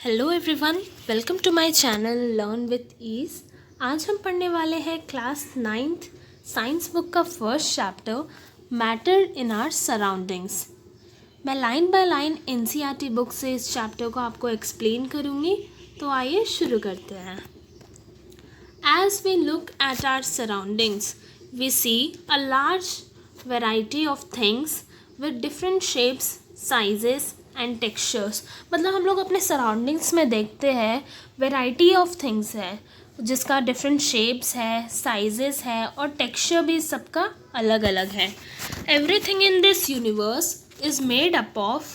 Hello everyone, welcome to my channel learn with ease. आज हम पढ़ने वाले हैं क्लास 9th साइंस बुक का first chapter matter in our surroundings. मैं line by line NCERT book से इस चैप्टर को आपको एक्सप्लेन करूँगी, तो आइए शुरू करते हैं। As we look at our surroundings, we see a large variety of things with different shapes, sizes and textures। मतलब हम लोग अपने सराउंडिंग्स में देखते हैं वेराइटी ऑफ थिंग्स है जिसका डिफरेंट शेप्स है, साइजेस है और टेक्सचर भी सबका अलग अलग है। Everything in this universe is made up of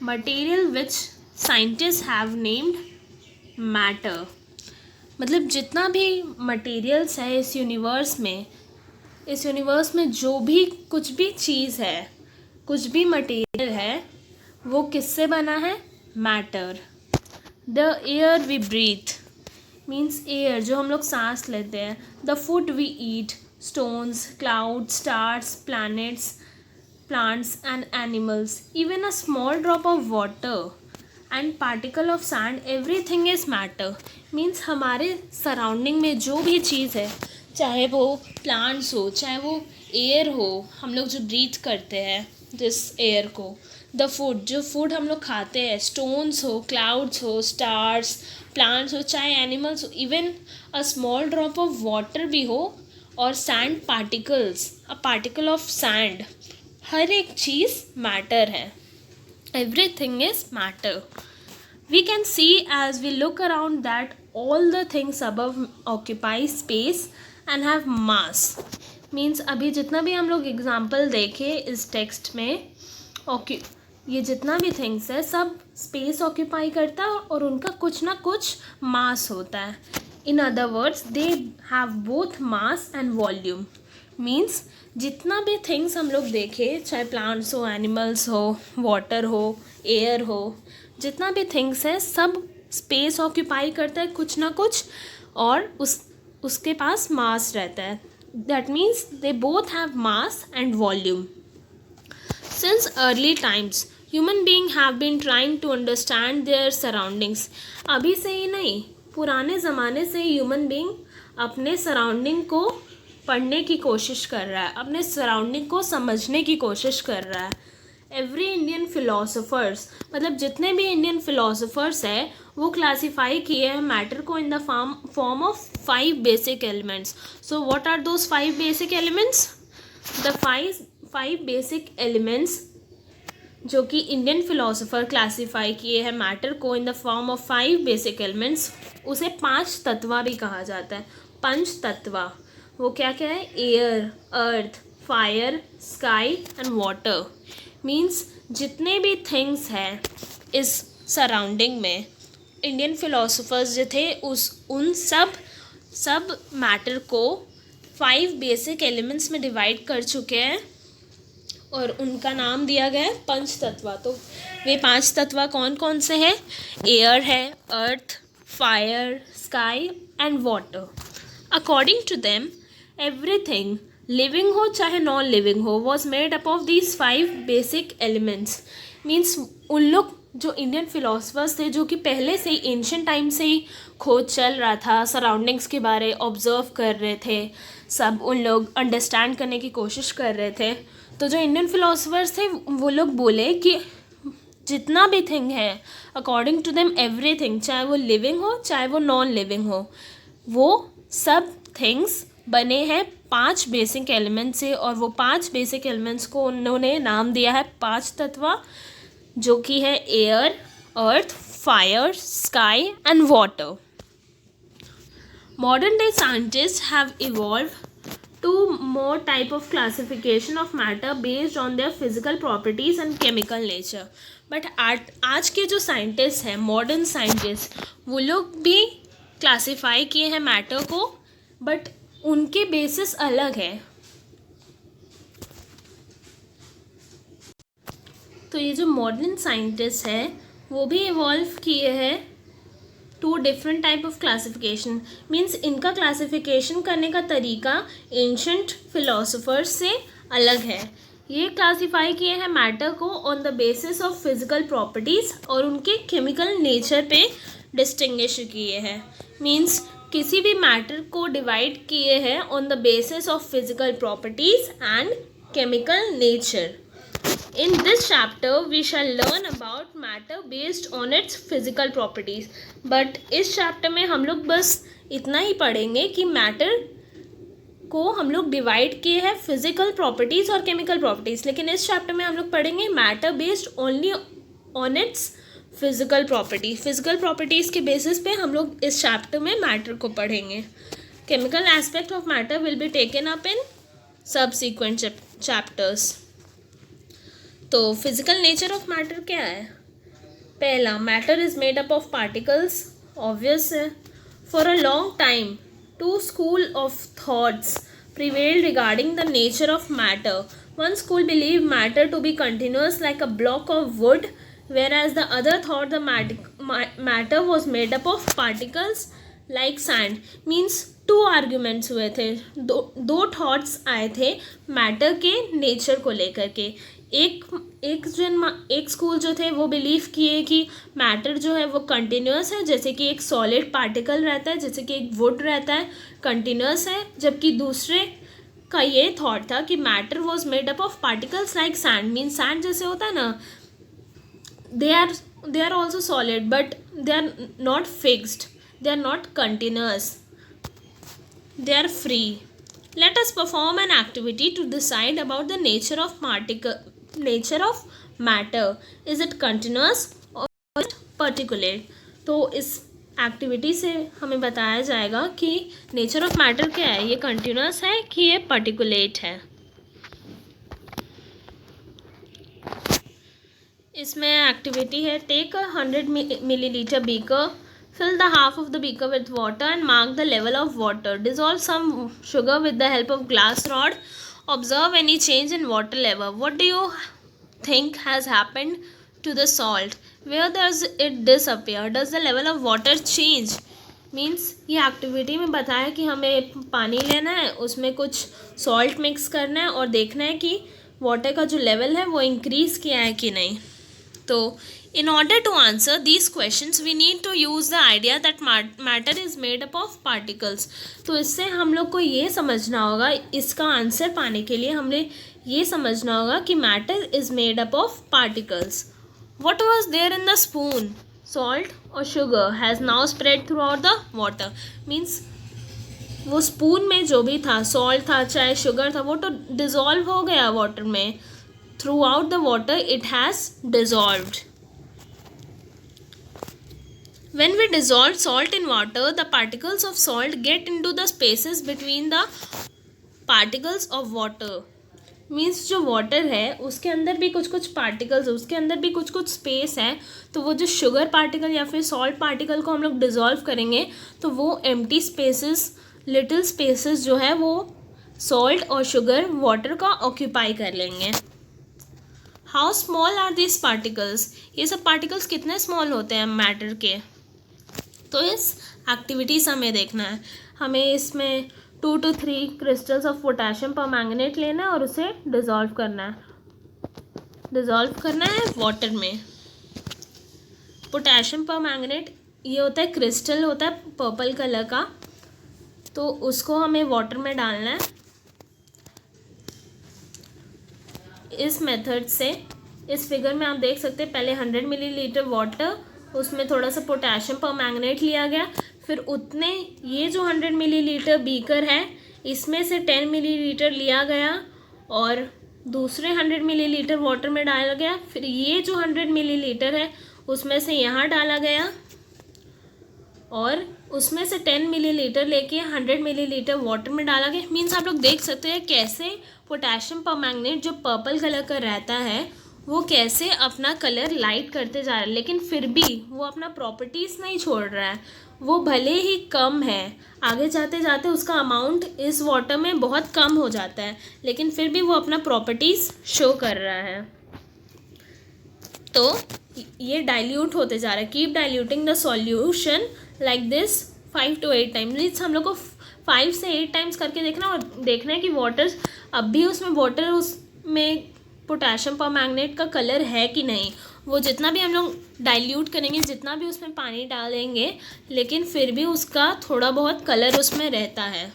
material which scientist have named matter. मतलब जितना भी मटेरियल्स है इस यूनिवर्स में जो भी कुछ भी चीज़ है, कुछ भी मटेरियल है, वो किससे बना है? Matter. The air we breathe means air जो हम लोग सांस लेते हैं। The food we eat, stones, clouds, stars, planets, plants and animals, even a small drop of water and particle of sand, everything is matter। Means हमारे surrounding में जो भी चीज़ है, चाहे वो प्लांट्स हो, चाहे वो एयर हो, हम लोग जो ब्रीथ करते हैं जिस एयर को, द फूड जो फूड हम लोग खाते हैं, स्टोन्स हो, क्लाउड्स हो, स्टार्स, प्लांट्स हो, चाहे एनिमल्स हो, even a small drop of water भी हो और sand particles, a particle of sand, हर एक चीज़ मैटर है। Everything is matter. We can see as we look around that all the things above occupy space and have mass. Means अभी जितना भी हम लोग एग्जाम्पल देखें इस टेक्स्ट में, ये जितना भी थिंग्स है सब स्पेस ऑक्यूपाई करता है और उनका कुछ ना कुछ मास होता है। In other words they have both mass and volume. Means जितना भी थिंग्स हम लोग देखें, चाहे प्लांट्स हो, एनिमल्स हो, वाटर हो, एयर हो, जितना भी थिंग्स है सब स्पेस ऑक्यूपाई करता है कुछ ना कुछ, और उसके पास मास रहता है। That means they both have mass and volume. Since early times, human beings have been trying to understand their surroundings। अभी से ही नहीं, पुराने ज़माने से ह्यूमन बीइंग अपने सराउंडिंग को पढ़ने की कोशिश कर रहा है, अपने सराउंडिंग को समझने की कोशिश कर रहा है। एवरी इंडियन फिलोसोफर्स, मतलब जितने भी इंडियन फिलोसोफर्स हैं, वो क्लासीफाई किए हैं मैटर को in the form of 5 basic elements. So what are those 5 basic elements? The 5 basic elements जो कि इंडियन फिलोसोफर क्लासीफाई किए हैं मैटर को in the form of 5 basic elements, उसे 5 तत्वा भी कहा जाता है। पंच तत्वा वो क्या क्या है? Air, earth, fire, sky and water. Means जितने भी थिंग्स हैं इस सराउंडिंग में, इंडियन फिलोसोफर्स जो थे उन सब मैटर को 5 बेसिक एलिमेंट्स में डिवाइड कर चुके हैं और उनका नाम दिया गया है पंच तत्वा। तो वे 5 तत्वा कौन कौन से हैं? एयर है, earth, fire, sky and water. According to them everything living हो चाहे नॉन लिविंग हो was made up of these 5 basic elements. Means उन लोग जो इंडियन फिलोसफर्स थे, जो कि पहले से ही एंशिएंट टाइम से ही खोज चल रहा था, सराउंडिंग्स के बारे ऑब्जर्व कर रहे थे, सब उन लोग अंडरस्टैंड करने की कोशिश कर रहे थे। तो जो इंडियन फिलोसफर्स थे वो लोग बोले कि जितना भी थिंग है, अकॉर्डिंग टू देम एवरीथिंग, चाहे वो लिविंग हो चाहे वो नॉन लिविंग हो, वो सब थिंग्स बने हैं 5 बेसिक एलिमेंट से, और वो 5 बेसिक एलिमेंट्स को उन्होंने नाम दिया है 5 तत्वा, जो कि है air, earth, fire, sky and water. Modern day scientists have evolved 2 more type of classification of matter based on their physical properties and chemical nature। But आज के जो साइंटिस्ट हैं, मॉडर्न साइंटिस्ट, वो लोग भी क्लासीफाई किए हैं मैटर को, बट उनके बेसिस अलग है। तो ये जो मॉडर्न साइंटिस्ट है वो भी इवॉल्व किए हैं 2 different type of classification. Means इनका क्लासिफिकेशन करने का तरीका एंशंट फिलोसोफर्स से अलग है। ये क्लासीफाई किए हैं मैटर को on the basis of physical properties और उनके केमिकल नेचर पे डिस्टिंग्विश किए हैं। मीन्स किसी भी मैटर को डिवाइड किए हैं on the basis of physical properties and chemical nature. In this chapter we shall learn about matter based on its physical properties. But इस chapter में हम लोग बस इतना ही पढ़ेंगे कि मैटर को हम लोग डिवाइड किए हैं फिजिकल प्रॉपर्टीज़ और केमिकल प्रॉपर्टीज़, लेकिन इस चैप्टर में हम लोग पढ़ेंगे matter based only on its physical property. Physical properties के बेसिस पे हम लोग इस चैप्टर में मैटर को पढ़ेंगे। Chemical aspect of matter will be taken up in subsequent chapters. तो फिजिकल नेचर ऑफ मैटर क्या है? पहला, matter is made up of particles. Obvious है। For a long time two school of thoughts prevailed regarding the nature of matter. One school believed matter to be continuous like a block of wood, whereas the other thought the matter was made up of particles like sand. Means two arguments हुए थे, दो thoughts आए थे matter के nature को लेकर के। एक स्कूल जो थे वो बिलीव किए कि मैटर जो है वो कंटिन्यूस है, जैसे कि एक सॉलिड पार्टिकल रहता है, जैसे कि एक वुड रहता है, कंटिन्यूस है। जबकि दूसरे का ये थॉट था कि matter was made up of particles like sand. Mean sand जैसे होता है ना, they are also solid but they are not fixed, they are not continuous, they are free. Let us perform an activity to decide about the nature of matter. Is it continuous or particulate? तो इस activity से हमें बताया जाएगा कि nature of matter क्या है, ये कंटिन्यूस है कि ये पर्टिकुलेट है। इसमें एक्टिविटी है, take 100 milliliter beaker. Fill the half of the beaker with water and mark the level of water. Dissolve some sugar with the help of glass rod. Observe any change in water level. What do you think has happened to the salt? Where does it disappear? Does the level of water change? Means ये activity में बताया कि हमें पानी लेना है, उसमें कुछ सॉल्ट मिक्स करना है और देखना है कि वाटर का जो लेवल है वो इंक्रीज़ किया है कि नहीं। तो in order to answer these questions we need to use the idea that matter is made up of particles. तो इससे हम लोग को ये समझना होगा, इसका आंसर पाने के लिए हमें ये समझना होगा कि matter is made up of particles. What was there in the spoon? Salt or sugar has now spread throughout the water. Means वो स्पून में जो भी था, सॉल्ट था चाहे शुगर था, वो तो डिज़ोल्व हो गया वाटर में। Throughout the water it has dissolved. When we dissolve salt in water, the particles of salt get into the spaces between the particles of water. Means जो water है उसके अंदर भी कुछ कुछ पार्टिकल्स, उसके अंदर भी कुछ कुछ स्पेस है। तो वो जो शुगर पार्टिकल या फिर सॉल्ट पार्टिकल को हम लोग डिज़ोल्व करेंगे तो वो एम्प्टी स्पेसेस, लिटिल स्पेसेस जो है वो सॉल्ट और शुगर वाटर का ऑक्यूपाई कर लेंगे। How small are this particles? ये सब पार्टिकल्स कितने स्मॉल होते हैं मैटर के? तो इस एक्टिविटी से हमें देखना है, हमें इसमें 2 to 3 crystals of potassium permanganate लेना है और उसे डिज़ोल्व करना है वाटर में। पोटेशियम परमैंगनेट ये होता है क्रिस्टल, होता है पर्पल कलर का, तो उसको हमें वाटर में डालना है। इस मेथड से, इस फिगर में आप देख सकते हैं, पहले 100 मिलीलीटर वाटर, उसमें थोड़ा सा पोटेशियम परमैंगनेट लिया गया, फिर उतने ये जो 100 मिलीलीटर बीकर है इसमें से 10 मिलीलीटर लिया गया और दूसरे 100 मिलीलीटर वाटर में डाला गया। फिर ये जो 100 मिलीलीटर है उसमें से यहाँ डाला गया और उसमें से 10 मिलीलीटर लेके 100 मिलीलीटर वाटर में डाला गया। मीन्स आप लोग देख सकते हैं कैसे पोटेशियम परमैंगनेट जो पर्पल कलर का रहता है वो कैसे अपना कलर लाइट करते जा रहा है, लेकिन फिर भी वो अपना प्रॉपर्टीज़ नहीं छोड़ रहा है। वो भले ही कम है, आगे जाते जाते उसका अमाउंट इस वाटर में बहुत कम हो जाता है, लेकिन फिर भी वो अपना प्रॉपर्टीज़ शो कर रहा है। तो ये डाइल्यूट होते जा रहा है। Keep diluting the solution like this 5 to 8 times. Means हम लोग को 5 से 8 टाइम्स करके देखना और देखना है कि वाटर अब भी उसमें वाटर उसमें पोटेशियम परमैंगनेट का कलर है कि नहीं। वो जितना भी हम लोग डाइल्यूट करेंगे, जितना भी उसमें पानी डालेंगे, लेकिन फिर भी उसका थोड़ा बहुत कलर उसमें रहता है।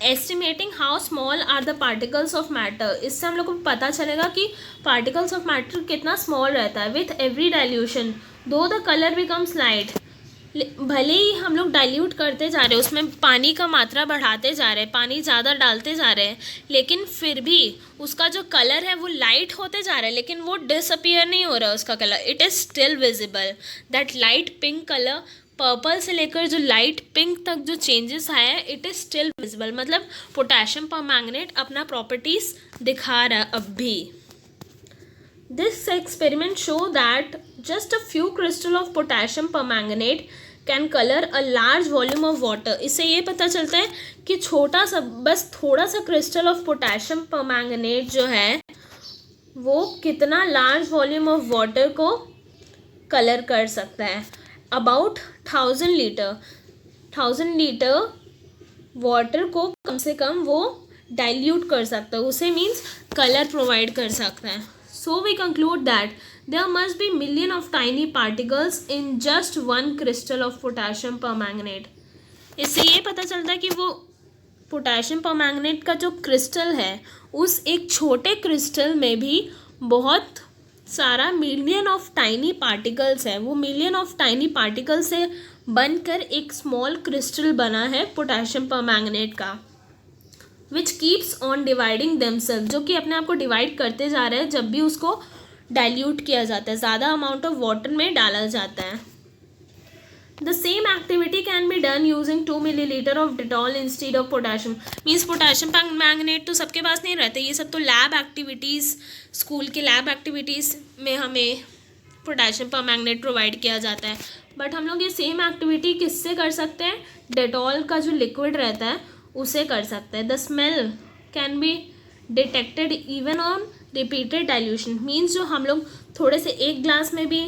Estimating how small are the particles of matter, इससे हम लोग को पता चलेगा कि पार्टिकल्स ऑफ मैटर कितना स्मॉल रहता है। विथ एवरी डाइल्यूशन दो द कलर बिकम्स लाइट, भले ही हम लोग डाइल्यूट करते जा रहे हैं, उसमें पानी का मात्रा बढ़ाते जा रहे हैं, पानी ज़्यादा डालते जा रहे हैं, लेकिन फिर भी उसका जो कलर है वो लाइट होते जा रहा है, लेकिन वो डिसअपियर नहीं हो रहा है उसका colour. It is still visible. That light pink colour, purple से लेकर जो लाइट पिंक तक जो चेंजेस आया है, इट इज़ स्टिल विजिबल। मतलब पोटेशियम परमैंगनेट अपना प्रॉपर्टीज़ दिखा रहा है अब भी। This experiment show that just a few crystal of potassium permanganate can color a large volume of water। इससे ये पता चलता है कि छोटा सा, बस थोड़ा सा क्रिस्टल ऑफ पोटेशियम परमैंगनेट जो है वो कितना लार्ज वॉल्यूम ऑफ वाटर को कलर कर सकता है। अबाउट 1000 लीटर वाटर को कम से कम वो डाइल्यूट कर सकता है, उसे मीन्स कलर प्रोवाइड कर सकता है। So we conclude that there must be million of tiny particles in just one crystal of potassium permanganate। इससे ये पता चलता है कि वो पोटेशियम परमैंगनेट का जो क्रिस्टल है, उस एक छोटे क्रिस्टल में भी बहुत सारा मिलियन ऑफ टाइनी पार्टिकल्स है। वो मिलियन ऑफ टाइनी पार्टिकल से बनकर एक स्मॉल क्रिस्टल बना है पोटेशियम परमैंगनेट का, which keeps on dividing themselves, जो कि अपने आप को डिवाइड करते जा रहे हैं जब भी उसको डाइल्यूट किया जाता है, ज़्यादा अमाउंट ऑफ वाटर में डाला जाता है। The same activity can be done using 2 millilitre of Dettol instead of potassium. Means potassium permanganate तो सबके पास नहीं रहता, ये सब तो लैब एक्टिविटीज़, स्कूल के लैब एक्टिविटीज़ में हमें पोटेशियम परमैंगनेट प्रोवाइड किया जाता है। बट हम लोग ये सेम एक्टिविटी किससे कर सकते हैं? डेटॉल का जो लिक्विड रहता है उसे कर सकते हैं। The smell can be detected even on repeated dilution. Means जो हम लोग थोड़े से एक ग्लास में भी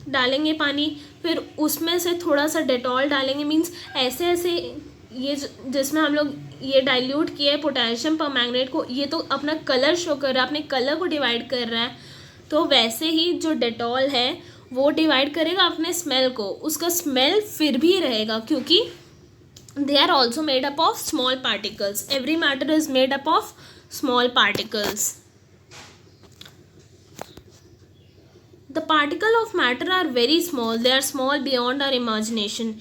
डालेंगे पानी, फिर उसमें से थोड़ा सा डेटॉल डालेंगे, मीन्स ऐसे ऐसे ये जिसमें हम लोग ये डाइल्यूट किए पोटेशियम परमैंगनेट को, ये तो अपना कलर शो कर रहा है, अपने कलर को डिवाइड कर रहा है। तो वैसे ही जो डेटॉल है वो डिवाइड करेगा अपने स्मेल को, उसका स्मेल फिर भी रहेगा, क्योंकि they are also made up of small particles। every matter is made up of small particles। the particle of matter are very small, they are small beyond our imagination।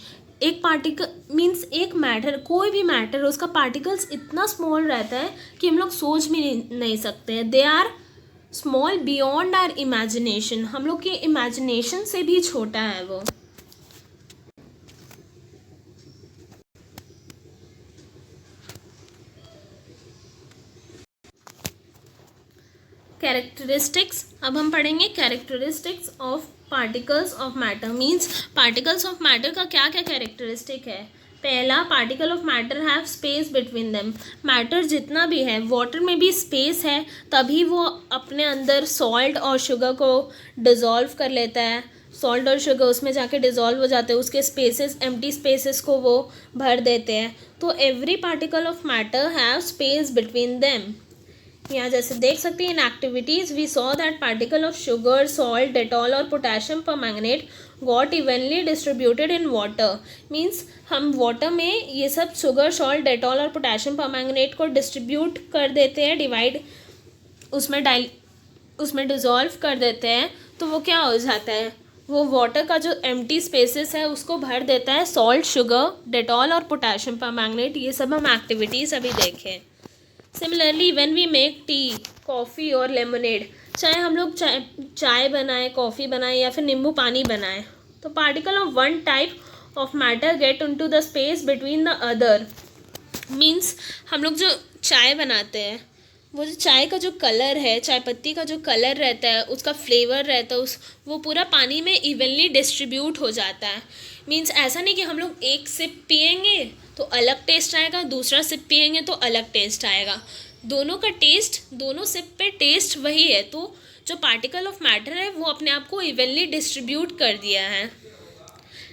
एक particle means एक matter, कोई भी matter उसका particles इतना small रहता है कि हम लोग सोच भी नहीं सकते हैं। They are small beyond our imagination, हम लोग के इमेजिनेशन से भी छोटा है वो। कैरेक्टरिस्टिक्स, अब हम पढ़ेंगे characteristics of particles of matter. Means particles of matter का क्या क्या कैरेक्टरिस्टिक है। पहला, particle of matter have space between them. Matter जितना भी है, वाटर में भी स्पेस है, तभी वो अपने अंदर सॉल्ट और शुगर को डिज़ोल्व कर लेता है। सॉल्ट और शुगर उसमें जाके डिज़ोल्व हो जाते हैं, उसके स्पेसेस, एम्प्टी स्पेसेस को वो भर देते हैं। तो every particle of matter have space between them. यहाँ जैसे देख सकते हैं, in activities we saw that particle of sugar, salt, Dettol और potassium permanganate got evenly distributed in water. Means हम वाटर में ये सब शुगर, सॉल्ट, डेटॉल और पोटेशियम परमैंगनेट को डिस्ट्रीब्यूट कर देते हैं, डिवाइड उसमें डिज़ोल्व कर देते हैं। तो वो क्या हो जाता है, वो वाटर का जो एम्प्टी स्पेसेस है उसको भर देता है सॉल्ट, शुगर, डेटॉल और पोटेशियम परमैंगनेट। ये सब हम एक्टिविटीज़ अभी देखें। Similarly when we make tea, coffee और लेमनेड, चाहे हम लोग चाय बनाएं, कॉफ़ी बनाएं या फिर नींबू पानी बनाएं, तो particle of one type of matter get into the space between the other. Means हम लोग जो चाय बनाते हैं, वो जो चाय का जो कलर है, चाय पत्ती का जो कलर रहता है, उसका फ्लेवर रहता है, वो पूरा पानी में इवनली डिस्ट्रीब्यूट हो जाता है। मीन्स ऐसा नहीं कि हम लोग एक सिप पिएंगे तो अलग टेस्ट आएगा, दूसरा सिप पिएंगे तो अलग टेस्ट आएगा। दोनों का टेस्ट, दोनों सिप पे टेस्ट वही है। तो जो पार्टिकल ऑफ मैटर है वो अपने आप को इवनली डिस्ट्रीब्यूट कर दिया है।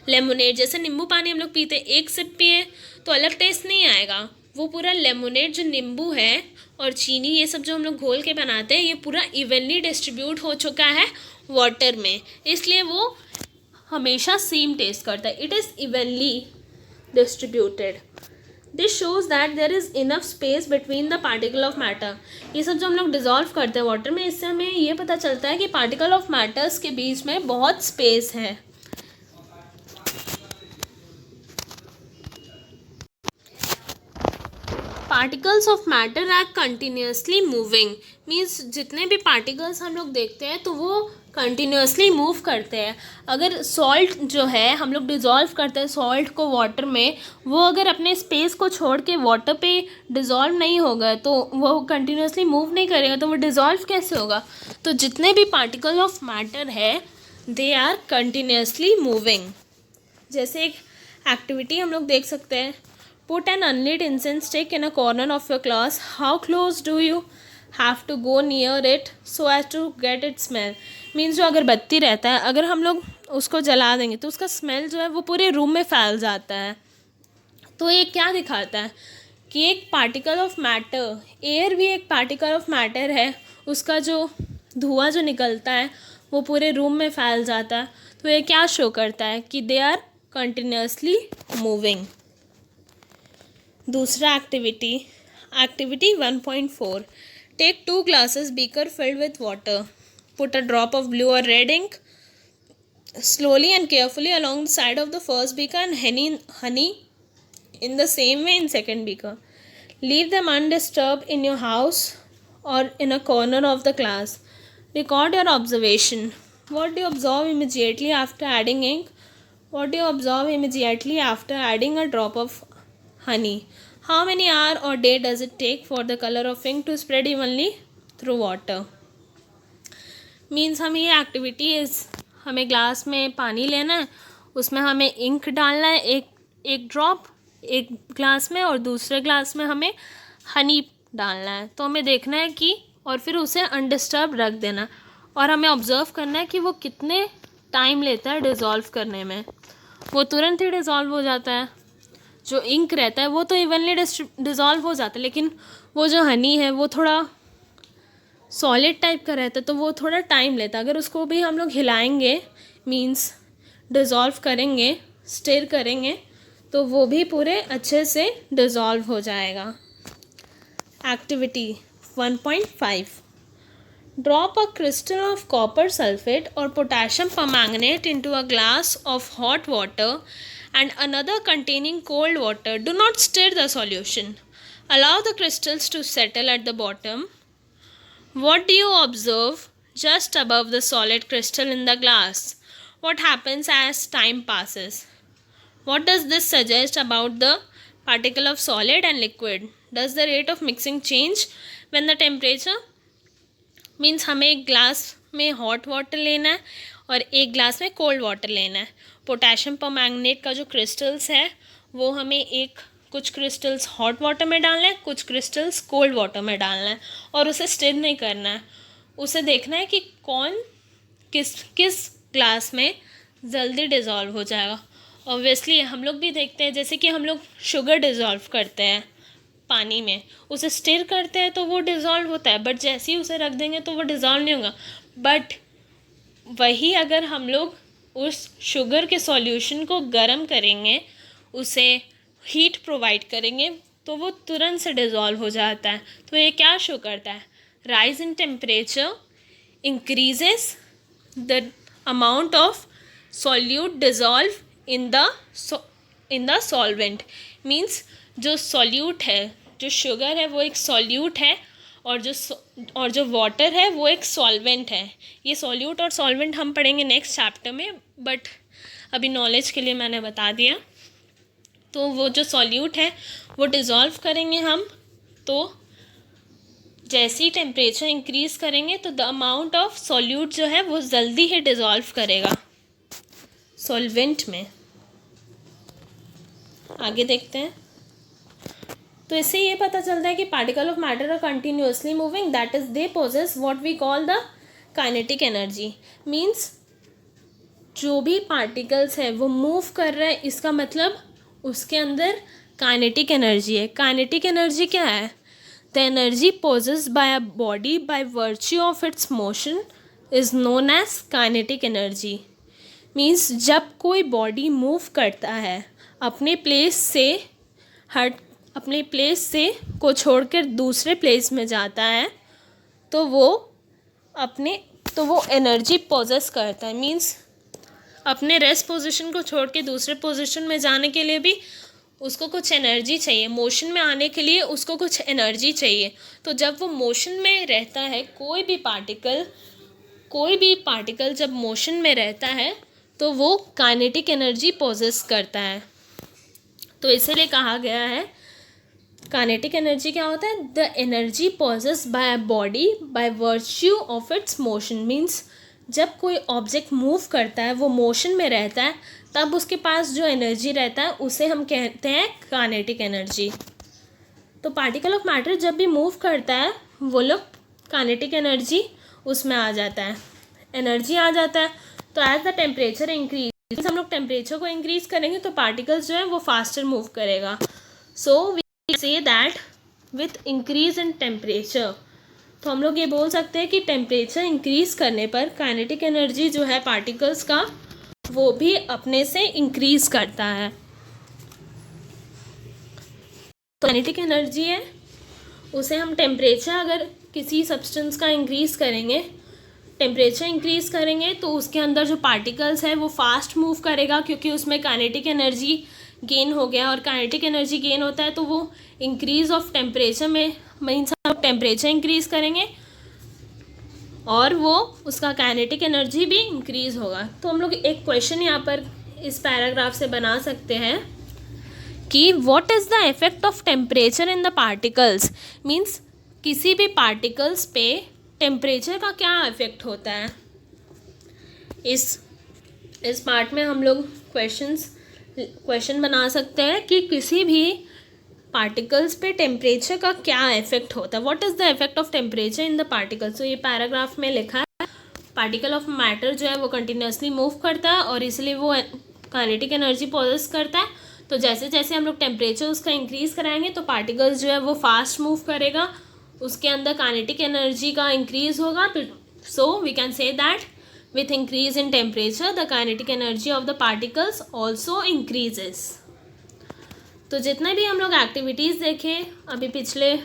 लेमनेड जैसे नींबू पानी हम लोग पीते, एक सिप पिए तो अलग टेस्ट नहीं आएगा, वो पूरा लेमोनेड जो नींबू है और चीनी ये सब जो हम लोग घोल के बनाते हैं, ये पूरा इवनली डिस्ट्रीब्यूट हो चुका है वाटर में, इसलिए वो हमेशा सेम टेस्ट करता है. It is evenly distributed. This shows that there is enough space between the particle of matter. ये सब जो हम लोग डिज़ोल्व करते हैं वाटर में, इससे हमें ये पता चलता है कि पार्टिकल ऑफ मैटर्स के बीच में बहुत स्पेस है. Particles of matter are continuously moving. Means जितने भी पार्टिकल्स हम लोग देखते हैं तो वो कंटिन्यूसली मूव करते हैं. अगर सॉल्ट जो है हम लोग डिज़ोल्व करते हैं सॉल्ट को वाटर में, वो अगर अपने स्पेस को छोड़ के वाटर पे डिज़ोल्व नहीं होगा तो वो कंटिन्यूसली मूव नहीं करेगा, तो वो डिज़ोल्व कैसे होगा. तो जितने भी पार्टिकल ऑफ मैटर है दे आर कंटिन्यूसली मूविंग. जैसे एक एक्टिविटी हम लोग देख सकते हैं. Put an unlit incense stick in a corner of your class. How close do you have to go near it so as to get its smell? Means जो अगरबत्ती रहता है, अगर हम लोग उसको जला देंगे तो उसका स्मेल जो है वो पूरे रूम में फैल जाता है. तो ये क्या दिखाता है कि एक पार्टिकल ऑफ मैटर, एयर भी एक पार्टिकल ऑफ मैटर है, उसका जो धुआं जो निकलता है वो पूरे रूम में फैल जाता है. तो ये क्या शो करता है कि दे आर कंटिन्यूसली मूविंग. दूसरा activity 1.4. Take 2 glasses beaker filled with water. Put a drop of blue or red ink slowly and carefully along the side of the first beaker and honey in the same way in second beaker. Leave them undisturbed in your house or in a corner of the class. Record your observation. What do you observe immediately after adding ink? What do you observe immediately after adding a drop of honey? How many hour or day does it take for the color of ink to spread evenly through water? Means हमें ये activity हमें glass में पानी लेना है, उसमें हमें ink डालना है एक ड्रॉप एक ग्लास में और दूसरे ग्लास में हमें हनी डालना है. तो हमें देखना है कि और फिर उसे अनडिस्टर्ब रख देना और हमें ऑब्ज़र्व करना है कि वो कितने टाइम लेता है डिज़ोल्व करने में. वो तुरंत ही डिज़ोल्व हो जाता है. जो इंक रहता है वो तो इवनली डिज़ोल्व हो जाता है, लेकिन वो जो हनी है वो थोड़ा सॉलिड टाइप का रहता है, तो वो थोड़ा टाइम लेता है. अगर उसको भी हम लोग हिलाएंगे मीन्स डिज़ोल्व करेंगे, स्टिर करेंगे, तो वो भी पूरे अच्छे से डिज़ोल्व हो जाएगा. Activity 1.5. Drop a crystal of copper sulfate or potassium permanganate into a glass of hot water and another containing cold water. Do not stir the solution. Allow the crystals to settle at the bottom. What do you observe just above the solid crystal in the glass? What happens as time passes? What does this suggest about the particle of solid and liquid? Does the rate of mixing change when the temperature? Means हमें एक glass में hot water लेना है और एक glass में cold water लेना है. पोटेशियम परमैंगनेट का जो क्रिस्टल्स है वो हमें कुछ क्रिस्टल्स हॉट वाटर में डालना है, कुछ क्रिस्टल्स कोल्ड वाटर में डालना है और उसे स्टिर नहीं करना है. उसे देखना है कि कौन किस ग्लास में जल्दी डिज़ोल्व हो जाएगा. ऑब्वियसली हम लोग भी देखते हैं जैसे कि हम लोग शुगर डिज़ोल्व करते हैं पानी में, उसे स्टिर करते हैं तो वो डिज़ोल्व होता है, बट जैसे ही उसे रख देंगे तो वो डिज़ोल्व नहीं होगा. बट वही अगर हम लोग उस शुगर के सॉल्यूशन को गर्म करेंगे, उसे हीट प्रोवाइड करेंगे, तो वो तुरंत से डिज़ोल्व हो जाता है. तो ये क्या शो करता है? Rise in temperature increases the amount of solute dissolve in the solvent. Means जो सॉल्यूट है, जो शुगर है वो एक सॉल्यूट है और जो वाटर है वो एक सॉल्वेंट है. ये सॉल्यूट और सॉल्वेंट हम पढ़ेंगे नेक्स्ट चैप्टर में, बट अभी नॉलेज के लिए मैंने बता दिया. तो वो जो सॉल्यूट है वो डिज़ोल्व करेंगे हम, तो जैसे ही टेम्परेचर इंक्रीज़ करेंगे तो द अमाउंट ऑफ सॉल्यूट जो है वो जल्दी ही डिज़ोल्व करेगा सॉल्वेंट में. आगे देखते हैं. तो इससे ये पता चलता है कि particle of matter are continuously moving, that is they possess what we call the kinetic energy. Means जो भी पार्टिकल्स है वो मूव कर रहे हैं, इसका मतलब उसके अंदर काइनेटिक एनर्जी है। काइनेटिक एनर्जी क्या है? The energy possessed by a body by virtue of its motion is known as kinetic energy. Means जब कोई बॉडी मूव करता है अपने प्लेस से को छोड़कर दूसरे प्लेस में जाता है तो वो एनर्जी पोजेस करता है। मीन्स अपने रेस्ट पोजीशन को छोड़ के दूसरे पोजीशन में जाने के लिए भी उसको कुछ एनर्जी चाहिए, मोशन में आने के लिए उसको कुछ एनर्जी चाहिए। तो जब वो मोशन में रहता है, कोई भी पार्टिकल जब मोशन में रहता है तो वो काइनेटिक एनर्जी पोजेस करता है। तो इसीलिए कहा गया है काइनेटिक एनर्जी क्या होता है? The energy possess by a body by virtue of its motion. Means जब कोई ऑब्जेक्ट मूव करता है, वो मोशन में रहता है, तब उसके पास जो एनर्जी रहता है उसे हम कहते हैं काइनेटिक एनर्जी। तो पार्टिकल ऑफ मैटर जब भी मूव करता है वो लोग काइनेटिक एनर्जी उसमें आ जाता है, एनर्जी आ जाता है। तो एज द टेम्परेचर इंक्रीज, हम लोग टेम्परेचर को इंक्रीज करेंगे तो पार्टिकल्स जो है वो फास्टर मूव करेगा। So we say that with increase in temperature, तो हम लोग ये बोल सकते हैं कि टेम्परेचर इंक्रीज करने पर काइनेटिक एनर्जी जो है पार्टिकल्स का वो भी अपने से इंक्रीज करता है। तो काइनेटिक एनर्जी है उसे हम टेम्परेचर अगर किसी सब्सटेंस का इंक्रीज करेंगे, टेम्परेचर इंक्रीज करेंगे तो उसके अंदर जो पार्टिकल्स है वो फास्ट मूव करेगा क्योंकि उसमें काइनेटिक एनर्जी गेन हो गया। और काइनेटिक एनर्जी गेन होता है तो वो इंक्रीज ऑफ टेम्परेचर में मीन्स हम टेम्परेचर इंक्रीज करेंगे और वो उसका काइनेटिक एनर्जी भी इंक्रीज होगा। तो हम लोग एक क्वेश्चन यहाँ पर इस पैराग्राफ से बना सकते हैं कि what is the effect of temperature in the particles. Means किसी भी पार्टिकल्स पे टेम्परेचर का क्या इफेक्ट होता है। इस पार्ट में हम लोग क्वेश्चन बना सकते हैं कि किसी भी पार्टिकल्स पे टेम्परेचर का क्या इफेक्ट होता है। What is the effect of temperature in the particles. तो ये पैराग्राफ में लिखा है पार्टिकल ऑफ मैटर जो है वो कंटिन्यूसली मूव करता है और इसलिए वो काइनेटिक एनर्जी पोजेस करता है। तो जैसे जैसे हम लोग टेम्परेचर उसका इंक्रीज़ कराएंगे तो पार्टिकल्स जो है वो फास्ट मूव करेगा, उसके अंदर काइनेटिक एनर्जी का इंक्रीज़ होगा। तो so we can say that with increase in temperature the kinetic energy of the particles also increases। तो जितने भी हम लोग एक्टिविटीज़ देखें अभी पिछले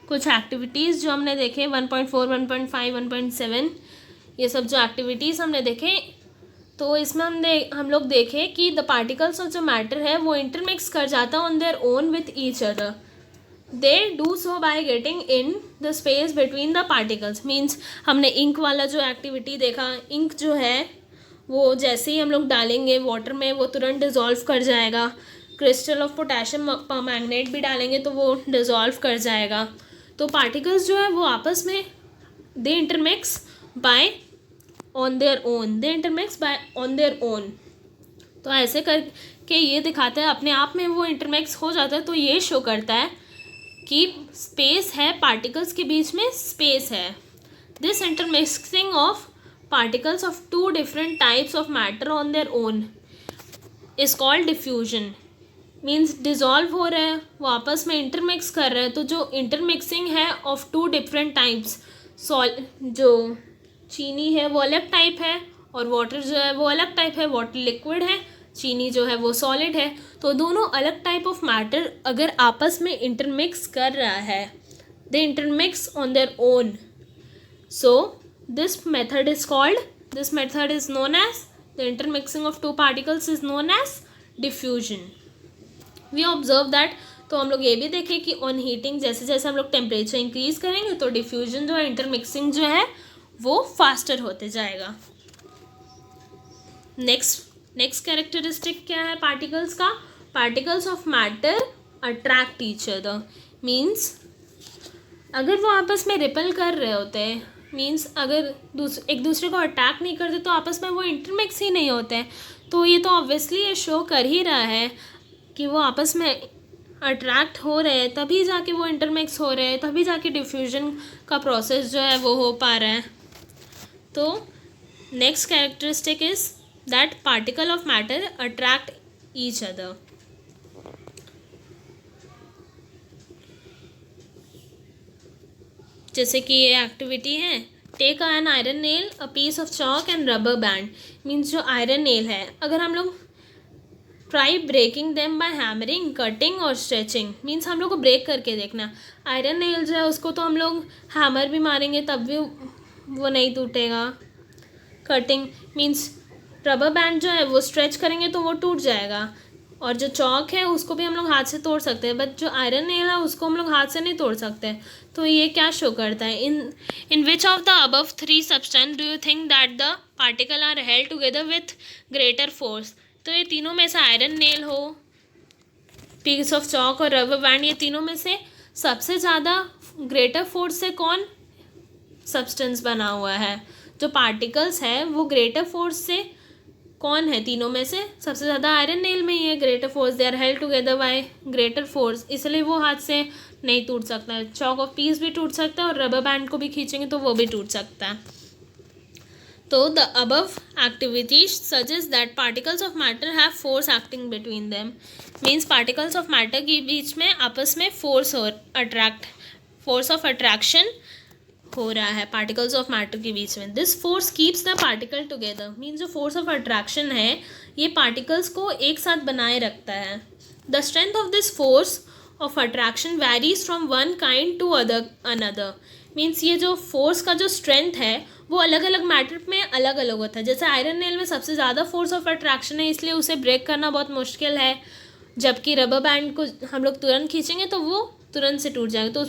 कुछ एक्टिविटीज़ जो हमने देखे 1.4 1.5 1.7 ये सब जो एक्टिविटीज़ हमने देखे तो इसमें हम लोग देखें कि द पार्टिकल्स ऑफ जो मैटर है वो इंटरमिक्स कर जाता है on their own with each other. They do so by getting in the space between the particles. Means हमने इंक वाला जो एक्टिविटी देखा, इंक जो है वो जैसे ही हम लोग डालेंगे वाटर में वो तुरंत डिज़ोल्व कर जाएगा। क्रिस्टल ऑफ पोटेशियम परमैंगनेट भी डालेंगे तो वो डिज़ोल्व कर जाएगा। तो पार्टिकल्स जो है वो आपस में they intermix by on their own. तो ऐसे करके ये दिखाता है अपने आप में वो इंटरमिक्स हो जाता है। तो ये शो करता है कि स्पेस है, पार्टिकल्स के बीच में स्पेस है। This intermixing of particles of two different types of matter on their own is called diffusion. Means dissolve हो रहे हैं, वो आपस में इंटरमिक्स कर रहे हैं। तो जो इंटरमिक्सिंग है ऑफ टू डिफरेंट टाइप्स, जो चीनी है वो अलग टाइप है और वाटर जो है वो अलग टाइप है। वाटर लिक्विड है, चीनी जो है वो सॉलिड है। तो दोनों अलग टाइप ऑफ मैटर अगर आपस में इंटरमिक्स कर रहा है, they intermix on their own. So this method is known as the intermixing of two particles is known as diffusion. We observe that. तो हम लोग ये भी देखें कि ऑन हीटिंग जैसे जैसे हम लोग टेम्परेचर इंक्रीज करेंगे तो डिफ्यूजन जो है, इंटरमिक्सिंग जो है वो फास्टर होते जाएगा। नेक्स्ट कैरेक्टरिस्टिक क्या है पार्टिकल्स का? Particles of matter attract each other. Means अगर वो आपस में रिपल कर रहे होते हैं, मीन्स अगर एक दूसरे को अटैक नहीं करते तो आपस में वो इंटरमिक्स ही नहीं होते हैं। तो ये तो ऑब्वियसली ये शो कर ही रहा है कि वो आपस में अट्रैक्ट हो रहे हैं, तभी जाके वो इंटरमिक्स हो रहे हैं, तभी जाके डिफ्यूजन का प्रोसेस जो है वो हो पा रहा है। तो next characteristic is that particle of matter attract each other. जैसे कि ये एक्टिविटी है, take an iron nail, a piece of chalk and rubber band. Means जो आयरन नेल है, अगर हम लोग try breaking them by hammering, cutting और स्ट्रेचिंग। मीन्स हम लोग को ब्रेक करके देखना। आयरन नेल जो है उसको तो हम लोग हैमर भी मारेंगे तब भी वो नहीं टूटेगा। कटिंग मीन्स रबर बैंड जो है वो स्ट्रेच करेंगे तो वो टूट जाएगा। और जो चॉक है उसको भी हम लोग हाथ से तोड़ सकते हैं, बट जो आयरन नेल है उसको हम लोग हाथ से नहीं तोड़ सकते। तो ये क्या शो करता है, in which of the above 3 substance do you think that the particle are held together with greater force. तो ये तीनों में से आयरन नेल हो, पीस ऑफ चॉक और रबर बैंड, ये तीनों में से सबसे ज़्यादा ग्रेटर फोर्स से कौन सब्सटेंस बना हुआ है। जो पार्टिकल्स है वो ग्रेटर फोर्स से कौन है, तीनों में से सबसे ज़्यादा आयरन नेल में ही है greater force. They are held together by greater force, इसलिए वो हाथ से नहीं टूट सकता है। चॉक ऑफ पीस भी टूट सकता है और रबर बैंड को भी खींचेंगे तो वो भी टूट सकता है। तो the above activity suggest that particles of matter have force acting between them. Means particles of matter के बीच में आपस में फोर्स ऑफ अट्रैक्शन हो रहा है पार्टिकल्स ऑफ मैटर के बीच में। This force keeps the particle together. Means जो फोर्स ऑफ अट्रैक्शन है ये पार्टिकल्स को एक साथ बनाए रखता है। The strength of this force of attraction varies from one kind to another. Means ये जो फोर्स का जो स्ट्रेंथ है वो अलग अलग मैटर में अलग अलग होता है। जैसे आयरन नेल में सबसे ज़्यादा फोर्स ऑफ अट्रैक्शन है, इसलिए उसे ब्रेक करना बहुत मुश्किल है, जबकि रबर बैंड को हम लोग तुरंत खींचेंगे तो वो तुरंत से टूट जाएगा।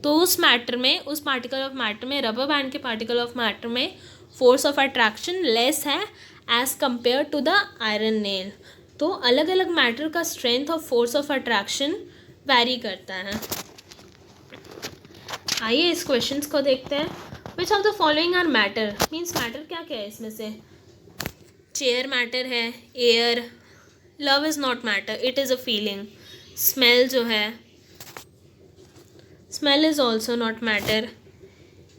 तो उस मैटर में, उस पार्टिकल ऑफ मैटर में, रबर बैंड के पार्टिकल ऑफ मैटर में फोर्स ऑफ अट्रैक्शन लेस है as compare to the iron nail. तो अलग अलग मैटर का strength of force of attraction vary करता है। आइए इस क्वेश्चंस को देखते हैं। Which of the following are matter. Means matter क्या क्या है इसमें से, चेयर मैटर है, air, love is not matter, it is a feeling, smell जो है, smell is also not matter,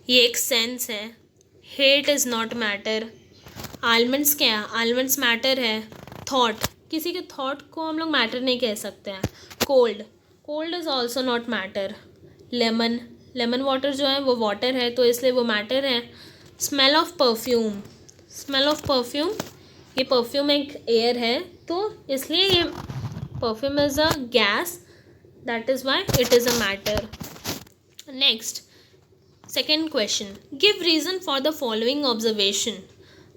ये एक सेंस है, hate is not matter, almonds क्या है, आलमंड्स मैटर है, थॉट, किसी के थॉट को हम लोग मैटर नहीं कह सकते हैं, cold, cold is also not matter, lemon, lemon water जो है वो वाटर है तो इसलिए वो मैटर है, smell of perfume, smell of perfume, ये परफ्यूम एक एयर है तो इसलिए ये perfume is a gas, that is why it is a matter. Next, second question. Give reason for the following observation.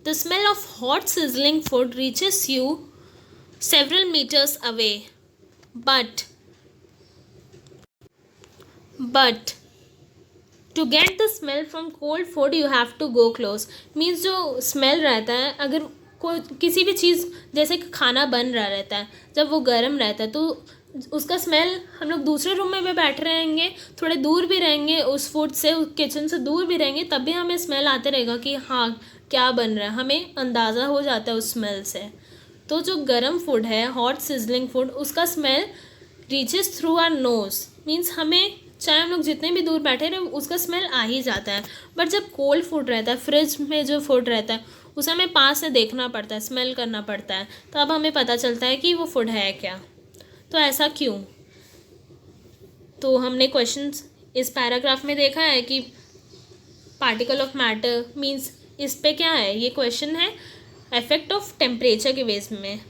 The smell of hot sizzling food reaches you several meters away, but to get the smell from cold food you have to go close. Means जो smell रहता है, अगर कोई किसी भी चीज़ जैसे कि खाना बन रहा रहता है, जब वो गर्म रहता है तो उसका स्मेल हम लोग दूसरे रूम में भी बैठ रहेंगे, थोड़े दूर भी रहेंगे उस फूड से, उस किचन से दूर भी रहेंगे, तब भी हमें स्मेल आते रहेगा कि हाँ क्या बन रहा है, हमें अंदाज़ा हो जाता है उस स्मेल से। तो जो गर्म फूड है, हॉट सिजलिंग फूड, उसका smell reaches through our nose. Means हमें चाहे हम लोग जितने भी दूर बैठे रहे उसका स्मेल आ ही जाता है। बट जब कोल्ड फूड रहता है, फ्रिज में जो फूड रहता है, उसे हमें पास से देखना पड़ता है, स्मेल करना पड़ता है, तब हमें पता चलता है कि वो फूड है क्या। तो ऐसा क्यों? तो हमने क्वेश्चंस इस पैराग्राफ में देखा है कि पार्टिकल ऑफ मैटर मीन्स इस पे क्या है, ये क्वेश्चन है इफेक्ट ऑफ टेम्परेचर के बेस में,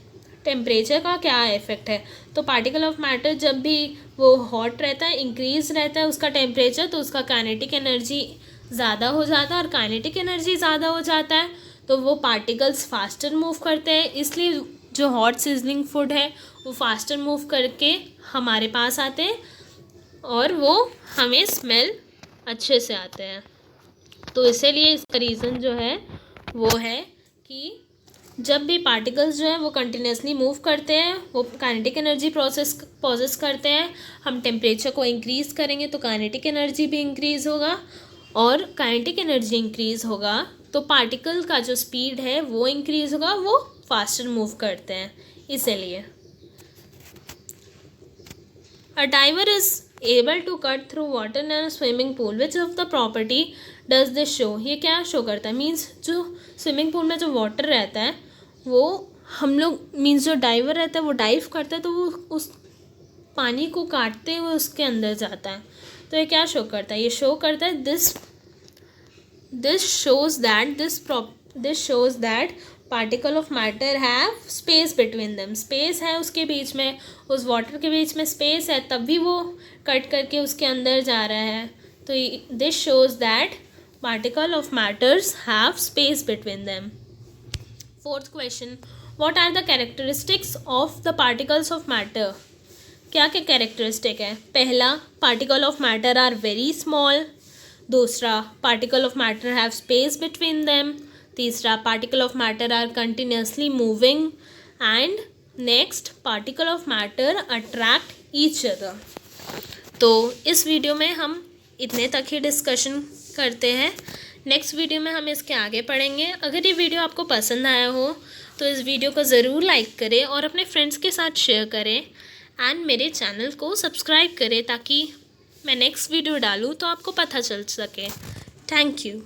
टेम्परेचर का क्या इफेक्ट है। तो पार्टिकल ऑफ मैटर जब भी वो हॉट रहता है, इंक्रीज रहता है उसका टेम्परेचर, तो उसका काइनेटिक एनर्जी ज़्यादा हो जाता है, और काइनेटिक एनर्जी ज़्यादा हो जाता है तो वो पार्टिकल्स फास्टर मूव करते हैं, इसलिए जो हॉट सिजलिंग फूड है वो फास्टर मूव करके हमारे पास आते हैं और वो हमें स्मेल अच्छे से आते हैं। तो इसीलिए इसका रीज़न जो है वो है कि जब भी पार्टिकल्स जो है वो कंटिन्यूसली मूव करते हैं, वो काइनेटिक एनर्जी प्रोसेस करते हैं, हम टेम्परेचर को इंक्रीज़ करेंगे तो काइनेटिक एनर्जी भी इंक्रीज़ होगा, और काइनेटिक एनर्जी इंक्रीज़ होगा तो पार्टिकल का जो स्पीड है वो इंक्रीज़ होगा, वो फास्टर मूव करते हैं इसीलिए। A diver is able to cut through water in a swimming pool. Which of the property does this show? ये क्या शो करता है? मीन्स जो स्विमिंग पूल में जो वाटर रहता है वो हम लोग मीन्स जो डाइवर रहता है वो डाइव करता है तो वो उस पानी को काटते हुए उसके अंदर जाता है, तो तो ये क्या शो करता है? ये शो करता है this shows that particle of matter have space between them. Space है उसके बीच में, उस वाटर के बीच में स्पेस है, तब भी वो कट करके उसके अंदर जा रहा है। तो this shows that particle of matters have space between them. Fourth question, what are the characteristics of the particles of matter? क्या क्या कैरेक्टरिस्टिक है? पहला, particle of matter are very small. दूसरा, particle of matter have space between them. तीसरा, particle of matter are continuously moving. And next, particle of matter attract each other. तो इस video में हम इतने तक ही डिस्कशन करते हैं। नेक्स्ट वीडियो में हम इसके आगे पढ़ेंगे। अगर ये वीडियो आपको पसंद आया हो तो इस वीडियो को ज़रूर लाइक करें और अपने फ्रेंड्स के साथ शेयर करें एंड मेरे चैनल को सब्सक्राइब करें ताकि मैं नेक्स्ट वीडियो डालूँ तो आपको पता चल सके। Thank you.